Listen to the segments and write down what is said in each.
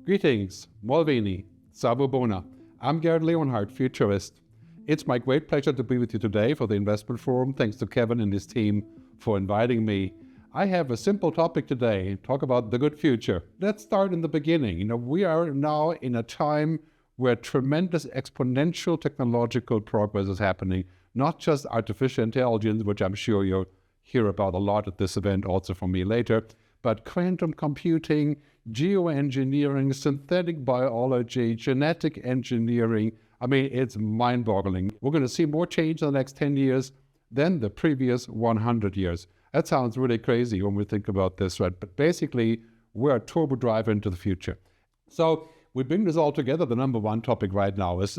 Greetings, Molvini, Savubona. I'm Gerd Leonhard, futurist. It's my great pleasure to be with you today for the Investment Forum. Thanks to Kevin and his team for inviting me. I have a simple topic today, talk about the good future. Let's start in the beginning. We are now in a time where tremendous exponential technological progress is happening, not just artificial intelligence, which I'm sure you'll hear about a lot at this event, also from me later, but quantum computing, geoengineering, synthetic biology, genetic engineering. I mean, it's mind-boggling. We're going to see more change in the next 10 years than the previous 100 years. That sounds really crazy when we think about this, right? But basically, we're a turbo drive into the future. So we bring this all together. The number one topic right now is,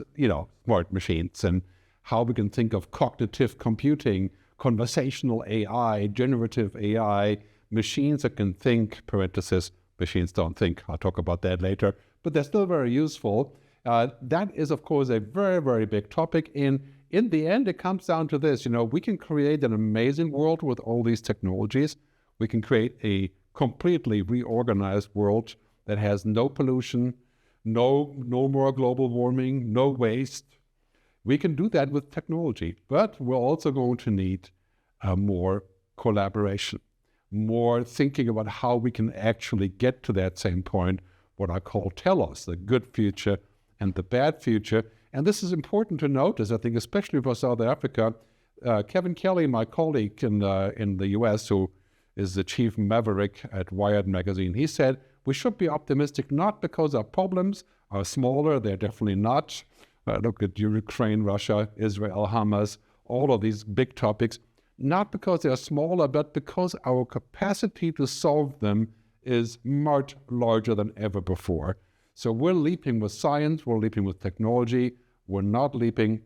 smart machines and how we can think of cognitive computing, conversational AI, generative AI, machines that can think, parenthesis, machines don't think. I'll talk about that later, but they're still very useful. That is, of course, a very, very big topic. In the end, it comes down to this. We can create an amazing world with all these technologies. We can create a completely reorganized world that has no pollution, no more global warming, no waste. We can do that with technology, but we're also going to need more collaboration, more thinking about how we can actually get to that same point, what I call telos, the good future and the bad future. And this is important to notice, I think, especially for South Africa. Kevin Kelly, my colleague in the US, who is the chief maverick at Wired magazine, he said, we should be optimistic, not because our problems are smaller, they're definitely not. Look at Ukraine, Russia, Israel, Hamas, all of these big topics, not because they're smaller, but because our capacity to solve them is much larger than ever before. So we're leaping with science, we're leaping with technology, we're not leaping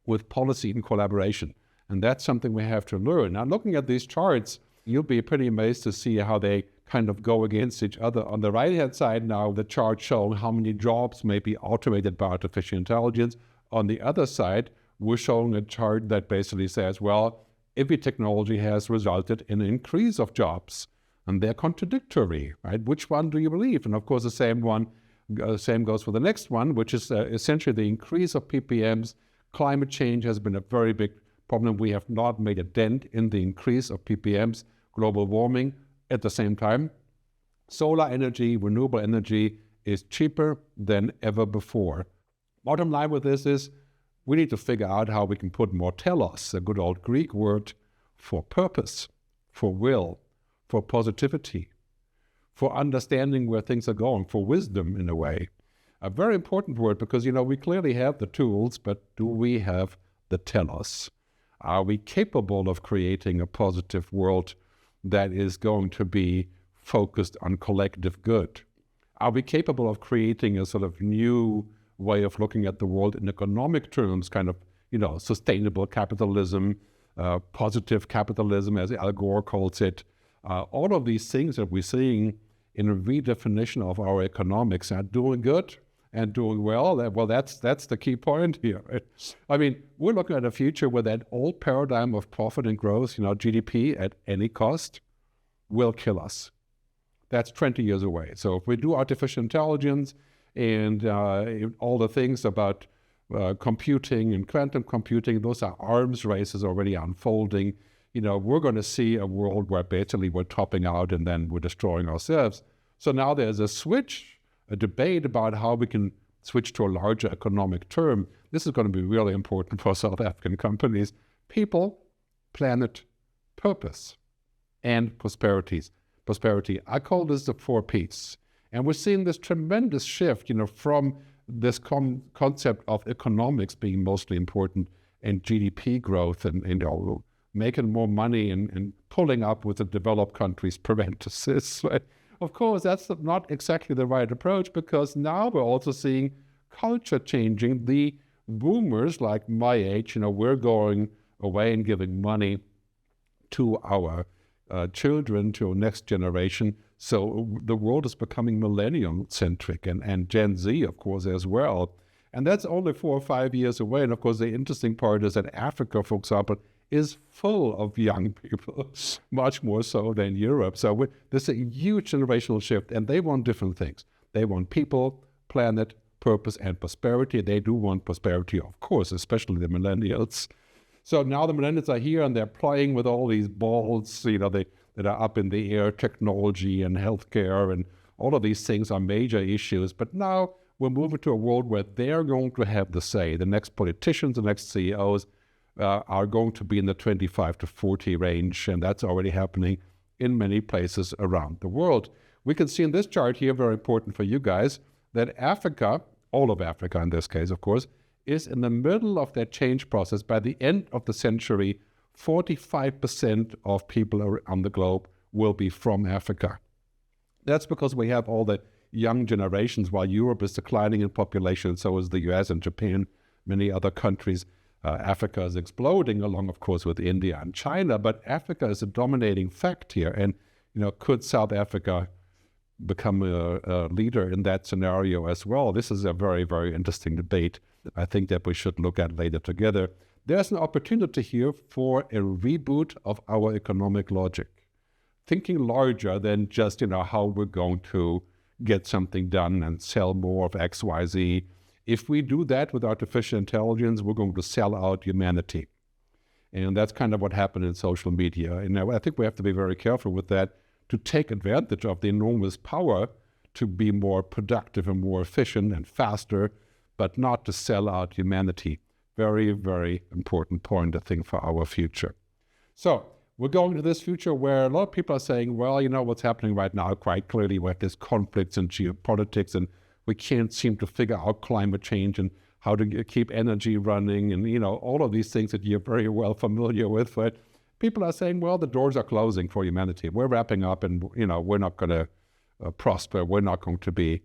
with policy and collaboration. And that's something we have to learn. Now, looking at these charts, you'll be pretty amazed to see how they kind of go against each other. On the right-hand side now, the chart showing how many jobs may be automated by artificial intelligence. On the other side, we're showing a chart that basically says, well, every technology has resulted in an increase of jobs. And they're contradictory, right? Which one do you believe? And of course, the same goes for the next one, which is essentially the increase of PPMs. Climate change has been a very big problem. We have not made a dent in the increase of PPMs, global warming. At the same time, solar energy, renewable energy is cheaper than ever before. Bottom line with this is we need to figure out how we can put more telos, a good old Greek word for purpose, for will, for positivity, for understanding where things are going, for wisdom in a way. A very important word because, we clearly have the tools, but do we have the telos? Are we capable of creating a positive world that is going to be focused on collective good? Are we capable of creating a sort of new way of looking at the world in economic terms, kind of, sustainable capitalism, positive capitalism, as Al Gore calls it? All of these things that we're seeing in a redefinition of our economics are doing good and doing well. That's the key point here. I mean, we're looking at a future where that old paradigm of profit and growth, GDP at any cost, will kill us. That's 20 years away. So if we do artificial intelligence and all the things about computing and quantum computing, those are arms races already unfolding. We're going to see a world where basically we're topping out and then we're destroying ourselves. So now there's a debate about how we can switch to a larger economic term. This is going to be really important for South African companies. People, planet, purpose, and prosperity. I call this the 4 Ps. And we're seeing this tremendous shift, from this concept of economics being mostly important and GDP growth and making more money and pulling up with the developed countries' parenthesis. Right? Of course, that's not exactly the right approach because now we're also seeing culture changing. The boomers, like my age, we're going away and giving money to our children, to our next generation. So the world is becoming millennium-centric and Gen Z, of course, as well. And that's only 4 or 5 years away. And of course, the interesting part is that Africa, for example, is full of young people, much more so than Europe. So there's a huge generational shift, and they want different things. They want people, planet, purpose, and prosperity. They do want prosperity, of course, especially the millennials. So now the millennials are here and they're playing with all these balls, that are up in the air, technology and healthcare, and all of these things are major issues. But now we're moving to a world where they're going to have the say. The next politicians, the next CEOs are going to be in the 25 to 40 range, and that's already happening in many places around the world. We can see in this chart here, very important for you guys, that Africa, all of Africa in this case, of course, is in the middle of that change process. By the end of the century, 45% of people around the globe will be from Africa. That's because we have all the young generations, while Europe is declining in population, so is the US and Japan, many other countries. Africa is exploding along, of course, with India and China, but Africa is a dominating fact here. And, could South Africa become a leader in that scenario as well? This is a very, very interesting debate I think that we should look at later together. There's an opportunity here for a reboot of our economic logic, thinking larger than just, how we're going to get something done and sell more of X, Y, Z. If we do that with artificial intelligence, we're going to sell out humanity. And that's kind of what happened in social media. And I think we have to be very careful with that, to take advantage of the enormous power to be more productive and more efficient and faster, but not to sell out humanity. Very, very important point, I think, for our future. So we're going to this future where a lot of people are saying, well, what's happening right now, quite clearly we have this conflicts in geopolitics, and we can't seem to figure out climate change and how to keep energy running, and all of these things that you're very well familiar with. But people are saying, well, the doors are closing for humanity. We're wrapping up, and we're not going to prosper. We're not going to be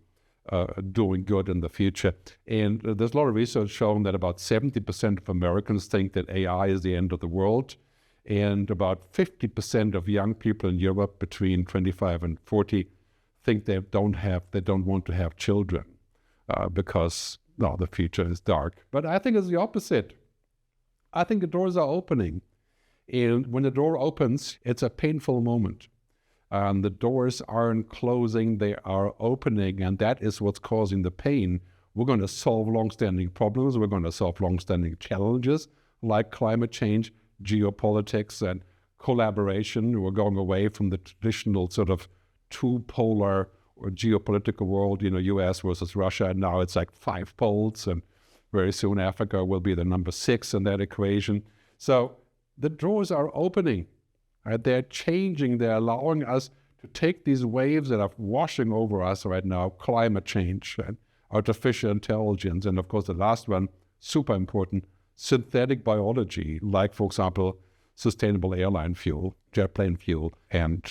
doing good in the future. And there's a lot of research showing that about 70% of Americans think that AI is the end of the world, and about 50% of young people in Europe between 25 and 40 think they don't want to have children because the future is dark. But I think it's the opposite. I think the doors are opening, and when the door opens, it's a painful moment. The doors aren't closing, they are opening, and that is what's causing the pain. We're going to solve long-standing problems. We're going to solve long-standing challenges like climate change, geopolitics, and collaboration. We're going away from the traditional sort of two-polar or geopolitical world, US versus Russia, and now it's like 5 poles, and very soon Africa will be the number 6 in that equation. So the doors are opening. Right? They're changing. They're allowing us to take these waves that are washing over us right now, climate change and artificial intelligence, and of course the last one, super important, synthetic biology, like, for example, sustainable airline fuel, jet plane fuel, and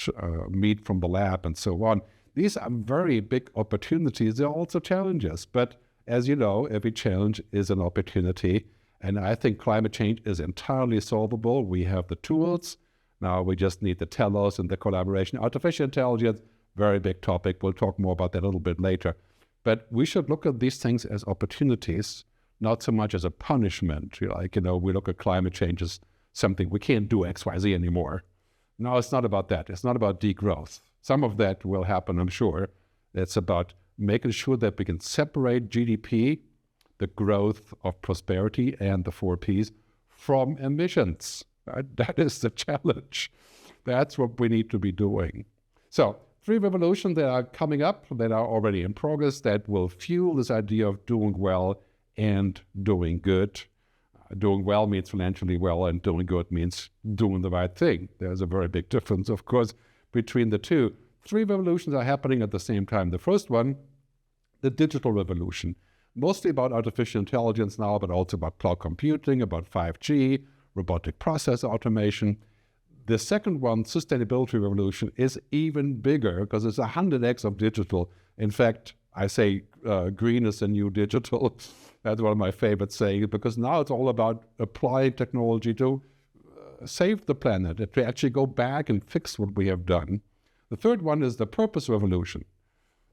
meat from the lab, and so on. These are very big opportunities. They're also challenges, but as you know, every challenge is an opportunity, and I think climate change is entirely solvable. We have the tools. Now we just need the telos and the collaboration. Artificial intelligence, very big topic. We'll talk more about that a little bit later. But we should look at these things as opportunities, not so much as a punishment. We look at climate change as something we can't do X, Y, Z anymore. No, it's not about that. It's not about degrowth. Some of that will happen, I'm sure. It's about making sure that we can separate GDP, the growth of prosperity, and the 4 Ps from emissions. Right? That is the challenge. That's what we need to be doing. So 3 revolutions that are coming up, that are already in progress, that will fuel this idea of doing well and doing good. Doing well means financially well, and doing good means doing the right thing. There's a very big difference, of course, between the two. 3 revolutions are happening at the same time. The first one, the digital revolution, mostly about artificial intelligence now, but also about cloud computing, about 5G, robotic process automation. The second one, sustainability revolution, is even bigger because it's 100x of digital. In fact, I say green is the new digital. That's one of my favorite sayings, because now it's all about applying technology to save the planet, to actually go back and fix what we have done. The third one is the purpose revolution.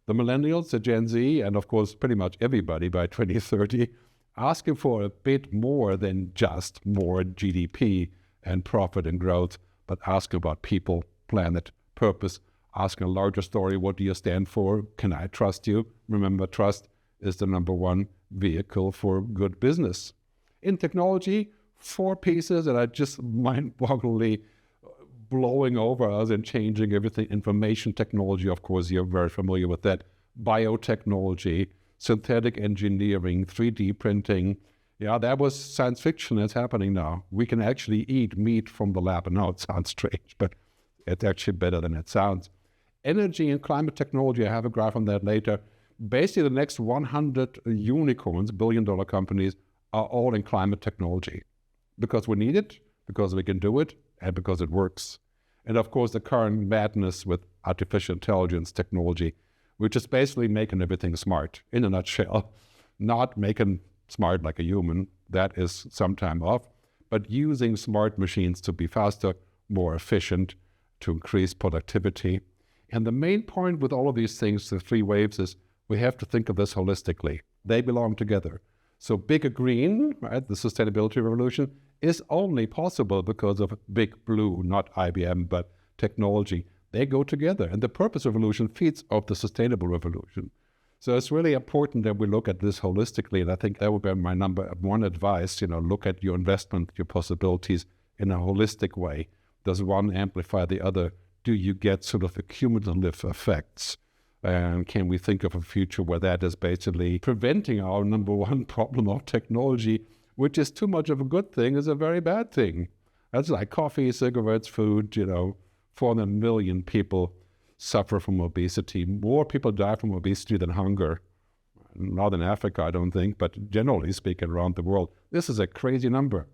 The millennials, the Gen Z, and of course pretty much everybody by 2030, asking for a bit more than just more GDP and profit and growth, but asking about people, planet, purpose, asking a larger story, what do you stand for? Can I trust you? Remember, trust is the number one vehicle for good business. In technology, 4 pieces that are just mind-bogglingly blowing over us and changing everything. Information technology, of course, you're very familiar with that. Biotechnology, synthetic engineering, 3D printing. Yeah, that was science fiction. It's happening now. We can actually eat meat from the lab. And now it sounds strange, but it's actually better than it sounds. Energy and climate technology, I have a graph on that later. Basically, the next 100 unicorns, billion-dollar companies, are all in climate technology because we need it, because we can do it, and because it works. And of course, the current madness with artificial intelligence technology, which is basically making everything smart, in a nutshell. Not making smart like a human, that is sometime off, but using smart machines to be faster, more efficient, to increase productivity. And the main point with all of these things, the 3 waves, is we have to think of this holistically. They belong together. So bigger green, right, the sustainability revolution, is only possible because of big blue, not IBM, but technology. They go together. And the purpose revolution feeds off the sustainable revolution. So it's really important that we look at this holistically. And I think that would be my number 1 advice, look at your investment, your possibilities in a holistic way. Does one amplify the other? Do you get sort of cumulative effects? And can we think of a future where that is basically preventing our number 1 problem of technology, which is too much of a good thing, is a very bad thing. That's like coffee, cigarettes, food, 400 million people suffer from obesity. More people die from obesity than hunger. Not in Africa, I don't think, but generally speaking around the world. This is a crazy number.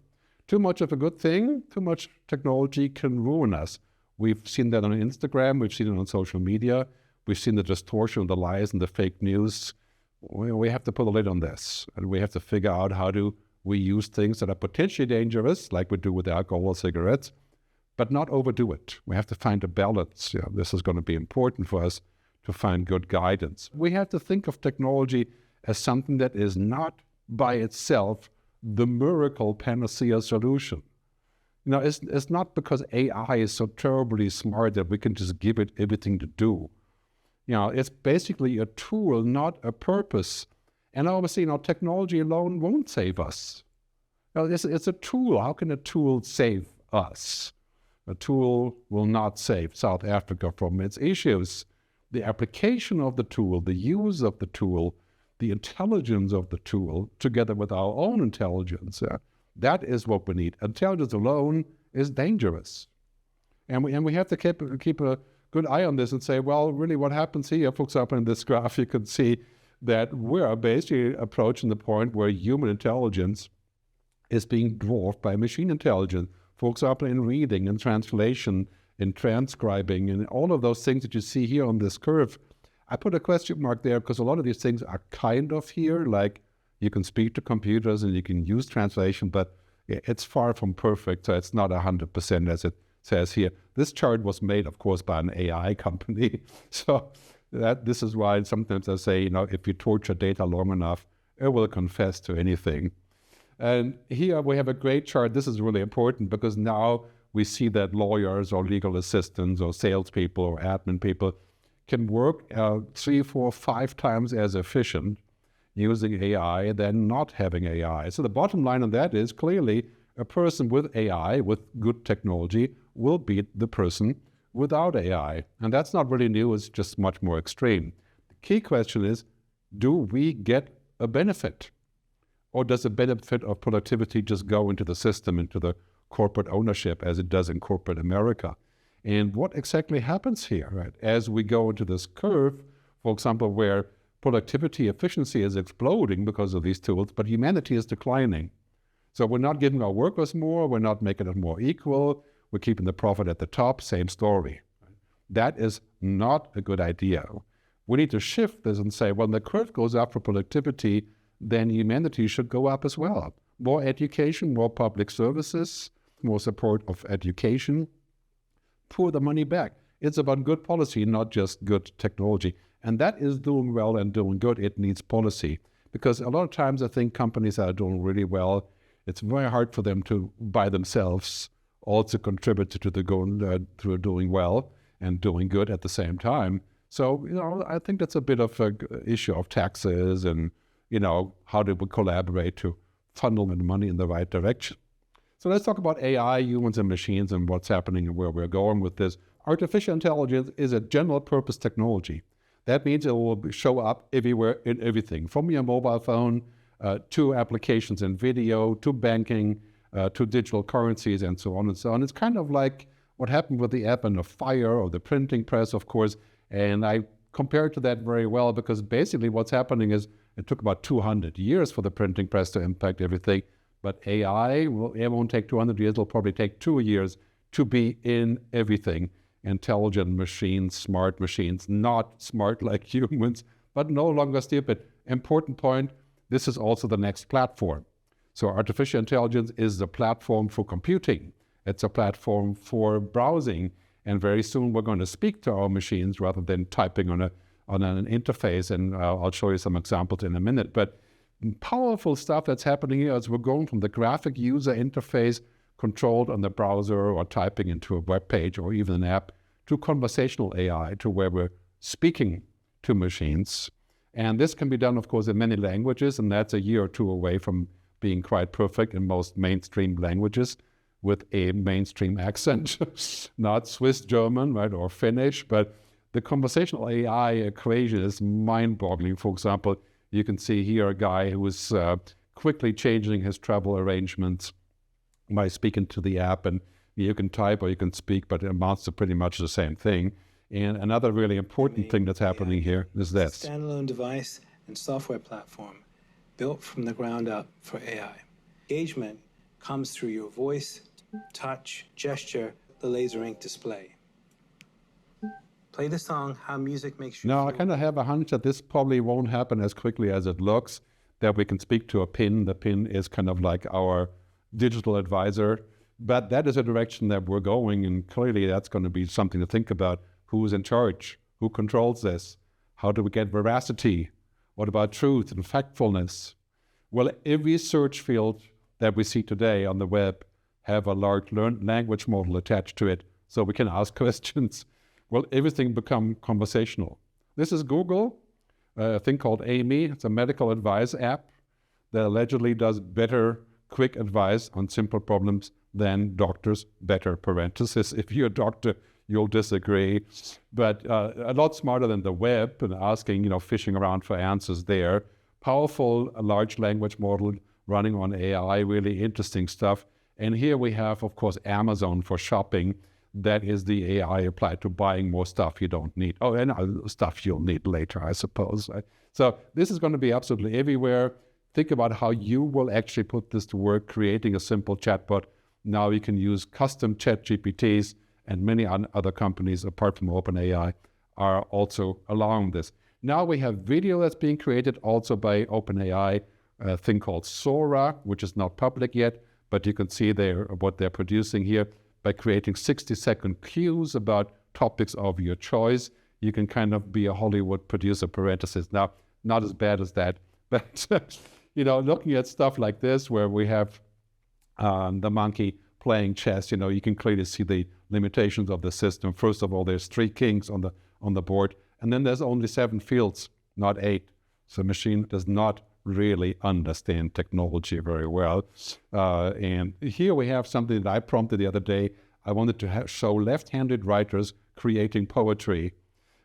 Too much of a good thing, too much technology can ruin us. We've seen that on Instagram, we've seen it on social media, we've seen the distortion, the lies, and the fake news. We have to put a lid on this, and we have to figure out how do we use things that are potentially dangerous, like we do with alcohol or cigarettes, but not overdo it. We have to find a balance. This is going to be important for us to find good guidance. We have to think of technology as something that is not by itself the miracle panacea solution. It's not because AI is so terribly smart that we can just give it everything to do. It's basically a tool, not a purpose. And obviously, technology alone won't save us. It's a tool. How can a tool save us? A tool will not save South Africa from its issues. The application of the tool, the use of the tool, the intelligence of the tool, together with our own intelligence, that is what we need. Intelligence alone is dangerous. And we have to keep a good eye on this and say, well, really what happens here, for example, in this graph, you can see that we're basically approaching the point where human intelligence is being dwarfed by machine intelligence. For example, in reading, in translation, in transcribing, and all of those things that you see here on this curve. I put a question mark there because a lot of these things are kind of here, like you can speak to computers and you can use translation, but it's far from perfect, so it's not 100% as it says here. This chart was made, of course, by an AI company. So this is why sometimes I say, if you torture data long enough, it will confess to anything. And here we have a great chart. This is really important because now we see that lawyers or legal assistants or salespeople or admin people can work 3, 4, 5 times as efficient using AI than not having AI. So the bottom line on that is clearly a person with AI, with good technology, will beat the person without AI. And that's not really new, it's just much more extreme. The key question is, do we get a benefit? Or does the benefit of productivity just go into the system, into the corporate ownership as it does in corporate America? And what exactly happens here, right? As we go into this curve, for example, where productivity efficiency is exploding because of these tools, but humanity is declining. So we're not giving our workers more, we're not making it more equal, we're keeping the profit at the top, same story. That is not a good idea. We need to shift this and say, when the curve goes up for productivity, then humanity should go up as well. More education, more public services, more support of education, pour the money back. It's about good policy, not just good technology. And that is doing well and doing good. It needs policy. Because a lot of times I think companies that are doing really well, it's very hard for them to, by themselves, also contribute to doing well. and doing good at the same time. So, I think that's a bit of an issue of taxes and, how do we collaborate to funnel the money in the right direction. So let's talk about AI, humans and machines, and what's happening and where we're going with this. Artificial intelligence is a general purpose technology. That means it will show up everywhere in everything, from your mobile phone to applications in video, to banking, to digital currencies, and so on and so on. It's kind of like what happened with the advent of fire or the printing press, of course. And I compare it to that very well because basically what's happening is it took about 200 years for the printing press to impact everything. But AI, well, it won't take 200 years. It'll probably take 2 years to be in everything. Intelligent machines, smart machines, not smart like humans, but no longer stupid. Important point, this is also the next platform. So artificial intelligence is the platform for computing. It's a platform for browsing. And very soon we're going to speak to our machines rather than typing on an interface. And I'll show you some examples in a minute. But powerful stuff that's happening here is we're going from the graphic user interface controlled on the browser or typing into a web page or even an app to conversational AI, to where we're speaking to machines. And this can be done, of course, in many languages, and that's a year or two away from being quite perfect in most mainstream languages with a mainstream accent, not Swiss German, right, or Finnish, but the conversational AI equation is mind-boggling. For example, you can see here a guy who is quickly changing his travel arrangements by speaking to the app, and you can type or you can speak, but it amounts to pretty much the same thing. And another really important thing that's happening here is this. A standalone device and software platform built from the ground up for AI. Engagement comes through your voice, touch, gesture, the laser ink display. Play the song, How Music Makes You Feel. Now, I kind of have a hunch that this probably won't happen as quickly as it looks, that we can speak to a pin. The pin is kind of like our digital advisor, but that is a direction that we're going, and clearly that's going to be something to think about. Who's in charge? Who controls this? How do we get veracity? What about truth and factfulness? Well, every search field that we see today on the web have a large language model attached to it, so we can ask questions. Well, everything become conversational. This is Google, a thing called Amy. It's a medical advice app that allegedly does better quick advice on simple problems than doctors, better parenthesis. If you're a doctor, you'll disagree, but a lot smarter than the web and asking, fishing around for answers there. Powerful, large language model running on AI, really interesting stuff. And here we have, of course, Amazon for shopping. That is the AI applied to buying more stuff you don't need. Oh, and stuff you'll need later, I suppose. Right? So this is going to be absolutely everywhere. Think about how you will actually put this to work, creating a simple chatbot. Now you can use custom chat GPTs, and many other companies, apart from OpenAI, are also allowing this. Now we have video that's being created also by OpenAI, a thing called Sora, which is not public yet, but you can see there what they're producing here. By creating 60-second cues about topics of your choice, you can kind of be a Hollywood producer, parenthesis. Now, not as bad as that, but looking at stuff like this, where we have the monkey playing chess, you can clearly see the limitations of the system. First of all, there's 3 kings on the board, and then there's only 7 fields, not 8. So the machine does not really understand technology very well. And here we have something that I prompted the other day. I wanted to show left-handed writers creating poetry,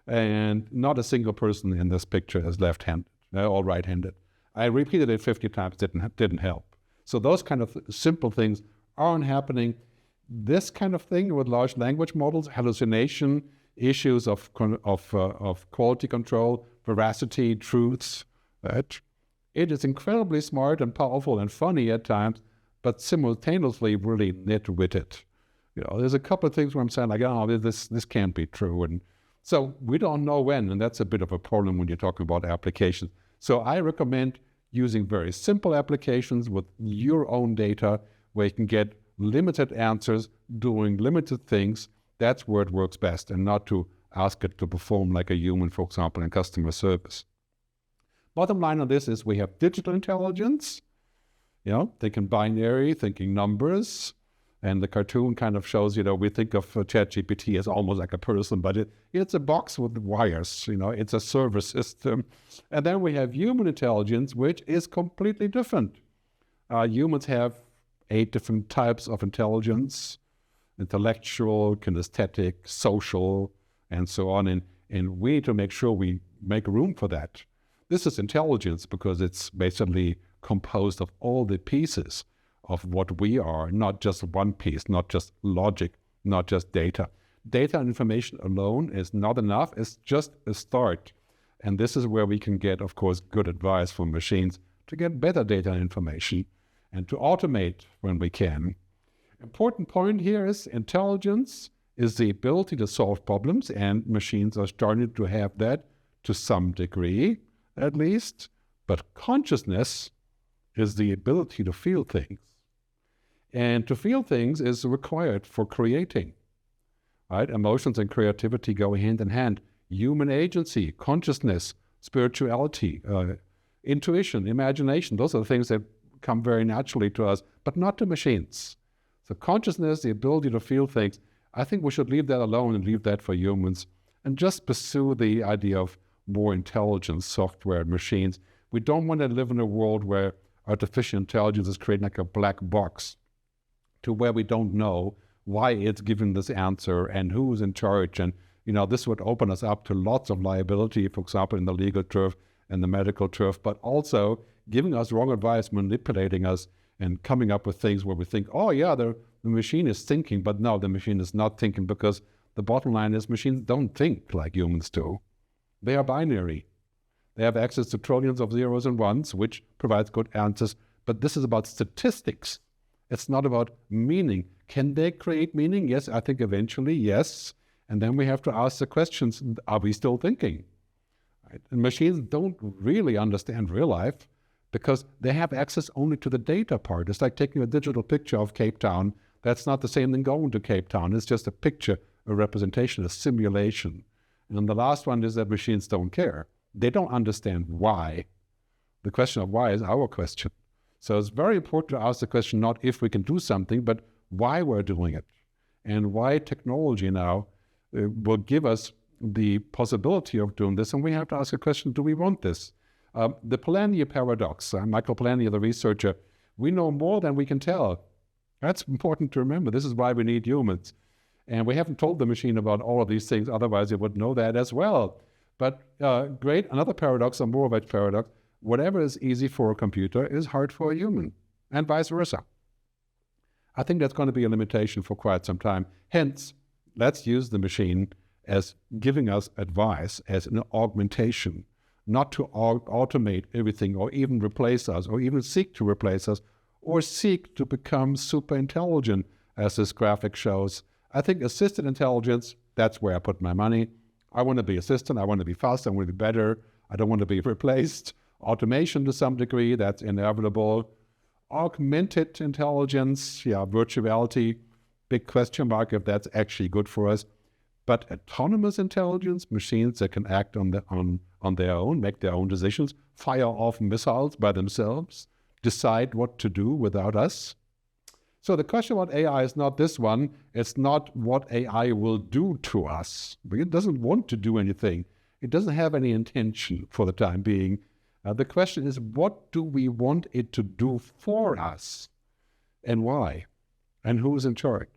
and not a single person in this picture is left-handed. They're all right-handed. I repeated it 50 times, didn't help. So those kind of simple things aren't happening. This kind of thing with large language models, hallucination, issues of quality control, veracity, truths, right? It is incredibly smart and powerful and funny at times, but simultaneously really nitwitted. There's a couple of things where I'm saying like, oh, this can't be true. And so we don't know when, and that's a bit of a problem when you're talking about applications. So I recommend using very simple applications with your own data where you can get limited answers, doing limited things. That's where it works best, and not to ask it to perform like a human, for example, in customer service. Bottom line on this is we have digital intelligence, thinking binary, thinking numbers, And the cartoon kind of shows, we think of ChatGPT as almost like a person, but it's a box with wires, it's a server system. And then we have human intelligence, which is completely different. Humans have 8 different types of intelligence: intellectual, kinesthetic, social, and so on. And we need to make sure we make room for that. This is intelligence because it's basically composed of all the pieces of what we are, not just one piece, not just logic, not just data. Data and information alone is not enough. It's just a start. And this is where we can get, of course, good advice from machines to get better data and information and to automate when we can. Important point here is intelligence is the ability to solve problems, and machines are starting to have that to some degree, at least. But consciousness is the ability to feel things. And to feel things is required for creating, right? Emotions and creativity go hand in hand. Human agency, consciousness, spirituality, intuition, imagination, those are the things that come very naturally to us, but not to machines. So consciousness, the ability to feel things, I think we should leave that alone and leave that for humans and just pursue the idea of more intelligent software and machines. We don't want to live in a world where artificial intelligence is creating like a black box to where we don't know why it's giving this answer and who's in charge. And, this would open us up to lots of liability, for example, in the legal turf and the medical turf, but also giving us wrong advice, manipulating us, and coming up with things where we think, oh yeah, the machine is thinking, but no, the machine is not thinking, because the bottom line is machines don't think like humans do. They are binary. They have access to trillions of zeros and ones, which provides good answers, but this is about statistics. It's not about meaning. Can they create meaning? Yes, I think eventually, yes. And then we have to ask the questions, are we still thinking? Right? And machines don't really understand real life because they have access only to the data part. It's like taking a digital picture of Cape Town. That's not the same thing going to Cape Town. It's just a picture, a representation, a simulation. And the last one is that machines don't care. They don't understand why. The question of why is our question. So it's very important to ask the question, not if we can do something, but why we're doing it. And why technology now will give us the possibility of doing this. And we have to ask the question, do we want this? The Polanyi paradox, Michael Polanyi, the researcher, we know more than we can tell. That's important to remember. This is why we need humans. And we haven't told the machine about all of these things, otherwise it would know that as well. But great, another paradox, a Moravec paradox, whatever is easy for a computer is hard for a human, and vice versa. I think that's going to be a limitation for quite some time. Hence, let's use the machine as giving us advice, as an augmentation, not to automate everything or even replace us or even seek to replace us or seek to become super intelligent, as this graphic shows. I think assisted intelligence, that's where I put my money. I want to be assistant, I want to be faster, I want to be better, I don't want to be replaced. Automation to some degree, that's inevitable. Augmented intelligence, virtuality, big question mark if that's actually good for us. But autonomous intelligence, machines that can act on their own, make their own decisions, fire off missiles by themselves, decide what to do without us. So the question about AI is not this one. It's not what AI will do to us. It doesn't want to do anything. It doesn't have any intention for the time being. The question is, what do we want it to do for us? And why? And who's in charge?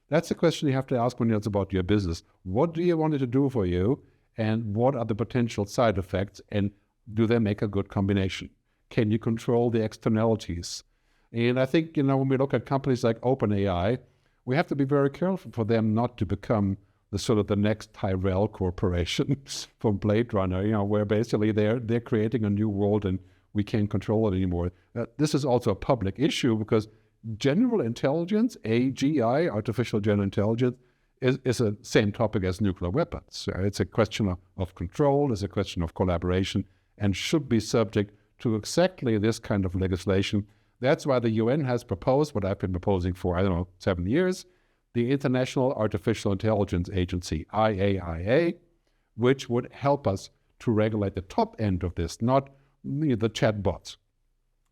That's the question you have to ask when it's about your business. What do you want it to do for you? And what are the potential side effects? And do they make a good combination? Can you control the externalities? And I think, when we look at companies like OpenAI, we have to be very careful for them not to become the next Tyrell Corporation from Blade Runner, where basically they're creating a new world and we can't control it anymore. This is also a public issue because general intelligence, AGI, artificial general intelligence, is the same topic as nuclear weapons. It's a question of control, it's a question of collaboration, and should be subject to exactly this kind of legislation. That's why the UN has proposed what I've been proposing for, 7 years, the International Artificial Intelligence Agency, IAIA, which would help us to regulate the top end of this, not the chatbots,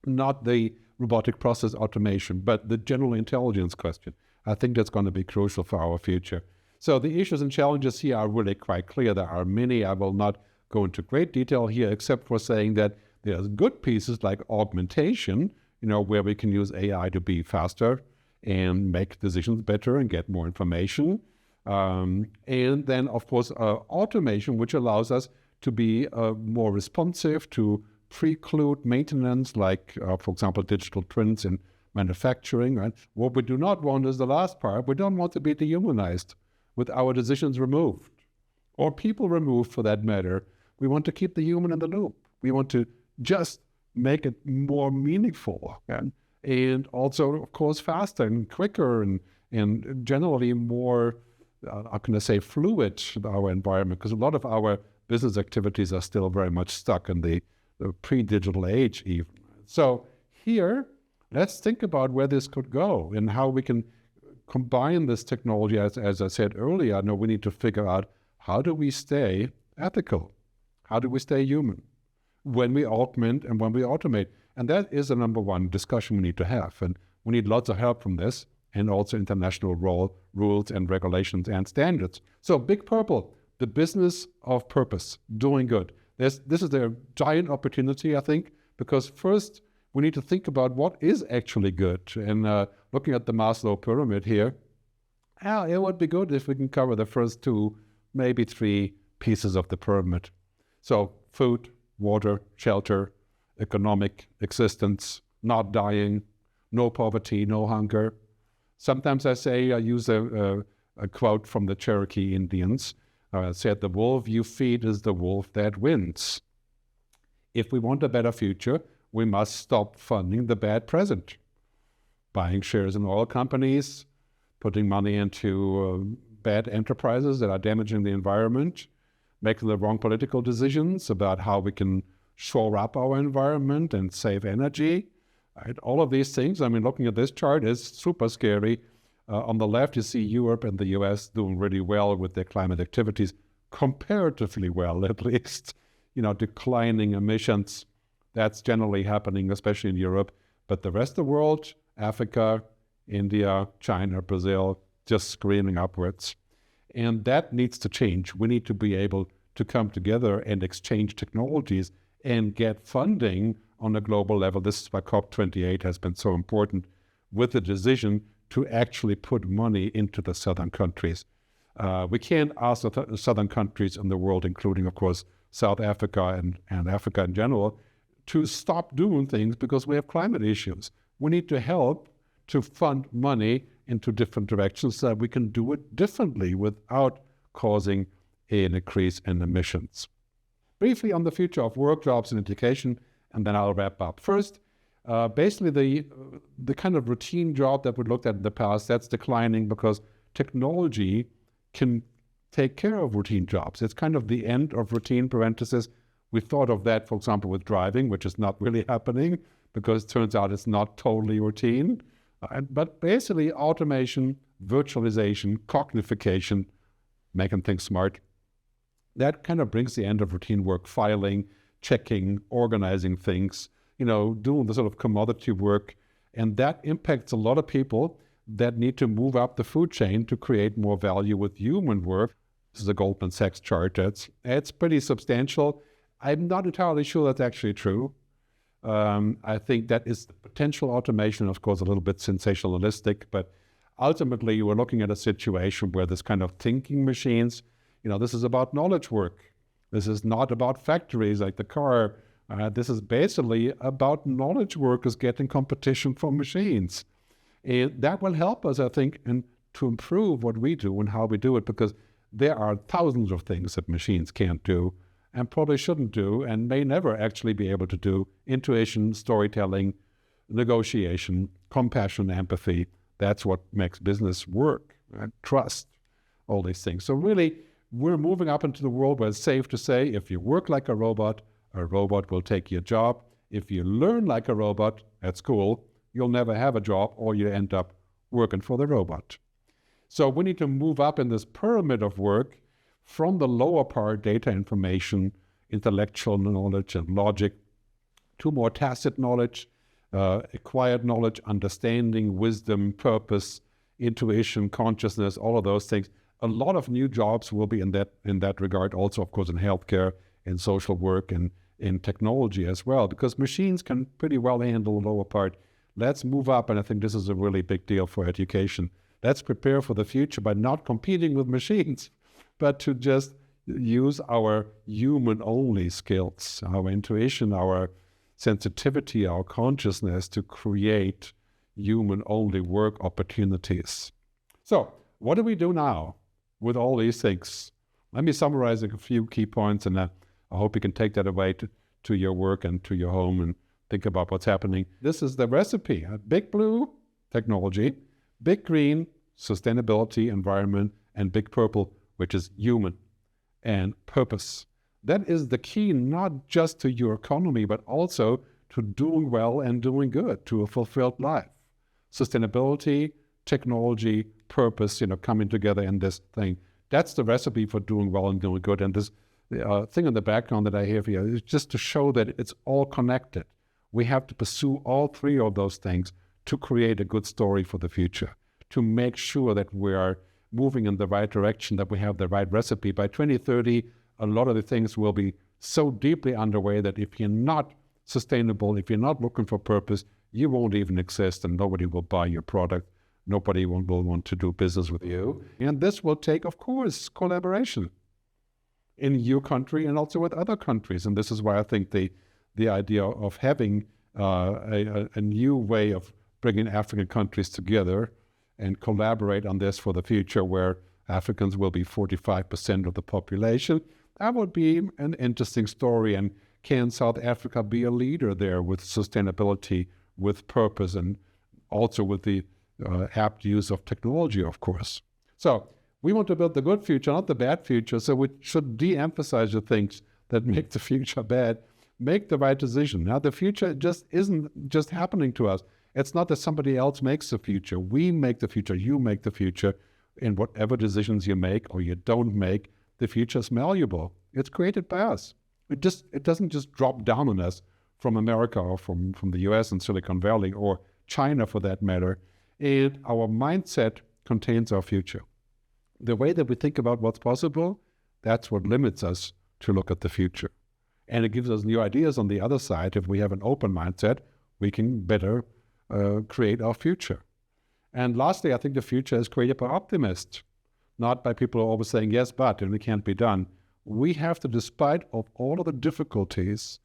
not the robotic process automation, but the general intelligence question. I think that's going to be crucial for our future. So the issues and challenges here are really quite clear. There are many. I will not go into great detail here, except for saying that there's good pieces like augmentation, where we can use AI to be faster and make decisions better and get more information. And then, of course, automation, which allows us to be more responsive, to preclude maintenance, like, for example, digital twins in manufacturing. Right? What we do not want is the last part. We don't want to be dehumanized with our decisions removed, or people removed for that matter. We want to keep the human in the loop. We want to just make it more meaningful, and also, of course, faster and quicker and generally more, how can I say, fluid, our environment, because a lot of our business activities are still very much stuck in the pre-digital age even. So here, let's think about where this could go and how we can combine this technology. As I said earlier, I know we need to figure out, how do we stay ethical? How do we stay human when we augment and when we automate? And that is the number one discussion we need to have. And we need lots of help from this, and also international rules and regulations and standards. So Big Purple, the business of purpose, doing good. This is a giant opportunity, I think, because first we need to think about what is actually good. And looking at the Maslow pyramid here, it would be good if we can cover the first two, maybe three pieces of the pyramid. So food, water, shelter, economic existence, not dying, no poverty, no hunger. Sometimes I use a quote from the Cherokee Indians. Said, the wolf you feed is the wolf that wins. If we want a better future, we must stop funding the bad present. Buying shares in oil companies, putting money into bad enterprises that are damaging the environment, making the wrong political decisions about how we can shore up our environment and save energy. Right? All of these things, looking at this chart is super scary. On the left, you see Europe and the US doing really well with their climate activities, comparatively well, at least, declining emissions. That's generally happening, especially in Europe. But the rest of the world, Africa, India, China, Brazil, just screaming upwards. And that needs to change. We need to be able to come together and exchange technologies and get funding on a global level. This is why COP28 has been so important, with the decision to actually put money into the southern countries. We can't ask the southern countries in the world, including, of course, South Africa and Africa in general, to stop doing things because we have climate issues. We need to help to fund money into different directions so that we can do it differently without causing an increase in emissions. Briefly on the future of work, jobs, and education, and then I'll wrap up. First, basically the kind of routine job that we looked at in the past, that's declining because technology can take care of routine jobs. It's kind of the end of routine, parenthesis. We thought of that, for example, with driving, which is not really happening because it turns out it's not totally routine. But basically automation, virtualization, cognification, making things smart, that kind of brings the end of routine work, filing, checking, organizing things, doing the sort of commodity work. And that impacts a lot of people that need to move up the food chain to create more value with human work. This is a Goldman Sachs chart. It's pretty substantial. I'm not entirely sure that's actually true. I think that is the potential automation, of course, a little bit sensationalistic, but ultimately you are looking at a situation where this kind of thinking machines, this is about knowledge work. This is not about factories like the car. This is basically about knowledge workers getting competition from machines. And that will help us, I think, to improve what we do and how we do it, because there are thousands of things that machines can't do and probably shouldn't do and may never actually be able to do. Intuition, storytelling, negotiation, compassion, empathy. That's what makes business work, right? Trust, all these things. So really, we're moving up into the world where it's safe to say, if you work like a robot will take your job. If you learn like a robot at school, you'll never have a job, or you end up working for the robot. So we need to move up in this pyramid of work from the lower part, data information, intellectual knowledge and logic, to more tacit knowledge, acquired knowledge, understanding, wisdom, purpose, intuition, consciousness, all of those things. A lot of new jobs will be in that regard, also, of course, in healthcare, in social work, and in technology as well, because machines can pretty well handle the lower part. Let's move up, and I think this is a really big deal for education. Let's prepare for the future by not competing with machines, but to just use our human-only skills, our intuition, our sensitivity, our consciousness to create human-only work opportunities. So what do we do now with all these things? Let me summarize a few key points, and I hope you can take that away to your work and to your home and think about what's happening. This is the recipe. Big blue, technology. Big green, sustainability, environment. And big purple, which is human and purpose. That is the key, not just to your economy, but also to doing well and doing good, to a fulfilled life. Sustainability, technology, purpose, coming together in this thing. That's the recipe for doing well and doing good. And this thing in the background that I have here is just to show that it's all connected. We have to pursue all three of those things to create a good story for the future, to make sure that we are moving in the right direction, that we have the right recipe. By 2030, a lot of the things will be so deeply underway that if you're not sustainable, if you're not looking for purpose, you won't even exist and nobody will buy your product. Nobody will want to do business with you. And this will take, of course, collaboration in your country and also with other countries. And this is why I think the idea of having a new way of bringing African countries together and collaborate on this for the future, where Africans will be 45% of the population, that would be an interesting story. And can South Africa be a leader there with sustainability, with purpose, and also with the apt use of technology, of course? So we want to build the good future, not the bad future. So we should de-emphasize the things that make the future bad. Make the right decision. Now, the future just isn't just happening to us. It's not that somebody else makes the future. We make the future. You make the future. In whatever decisions you make or you don't make, the future is malleable. It's created by us. It doesn't just drop down on us from America or from the US and Silicon Valley or China for that matter. And our mindset contains our future. The way that we think about what's possible, that's what limits us to look at the future. And it gives us new ideas on the other side. If we have an open mindset, we can better create our future. And lastly, I think the future is created by optimists, not by people who are always saying, yes, but, and it can't be done. We have to, despite of all of the difficulties,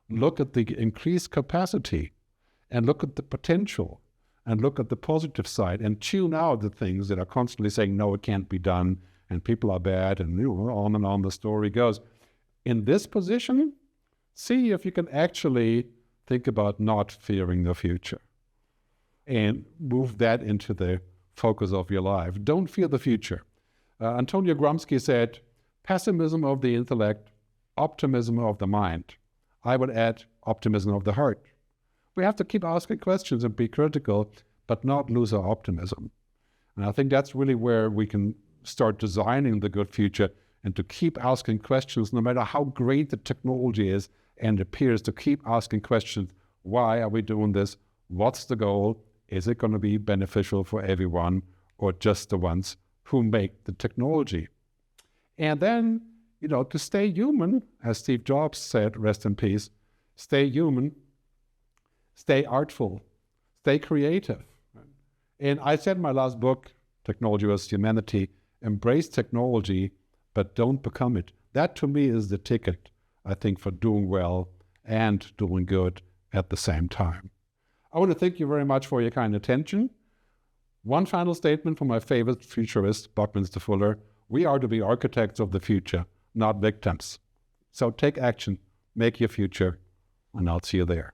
look at the increased capacity and look at the potential and look at the positive side and tune out the things that are constantly saying, no, it can't be done, and people are bad, and on and on the story goes. In this position, see if you can actually think about not fearing the future and move that into the focus of your life. Don't fear the future. Antonio Gramsci said, pessimism of the intellect, optimism of the mind. I would add optimism of the heart. We have to keep asking questions and be critical, but not lose our optimism. And I think that's really where we can start designing the good future, and to keep asking questions no matter how great the technology is and appears, to keep asking questions. Why are we doing this? What's the goal? Is it going to be beneficial for everyone or just the ones who make the technology? And then, to stay human, as Steve Jobs said, rest in peace, stay human, stay artful, stay creative. And I said in my last book, Technology vs. Humanity, embrace technology, but don't become it. That to me is the ticket, I think, for doing well and doing good at the same time. I want to thank you very much for your kind attention. One final statement from my favorite futurist, Buckminster Fuller: we are to be architects of the future, not victims. So take action, make your future, and I'll see you there.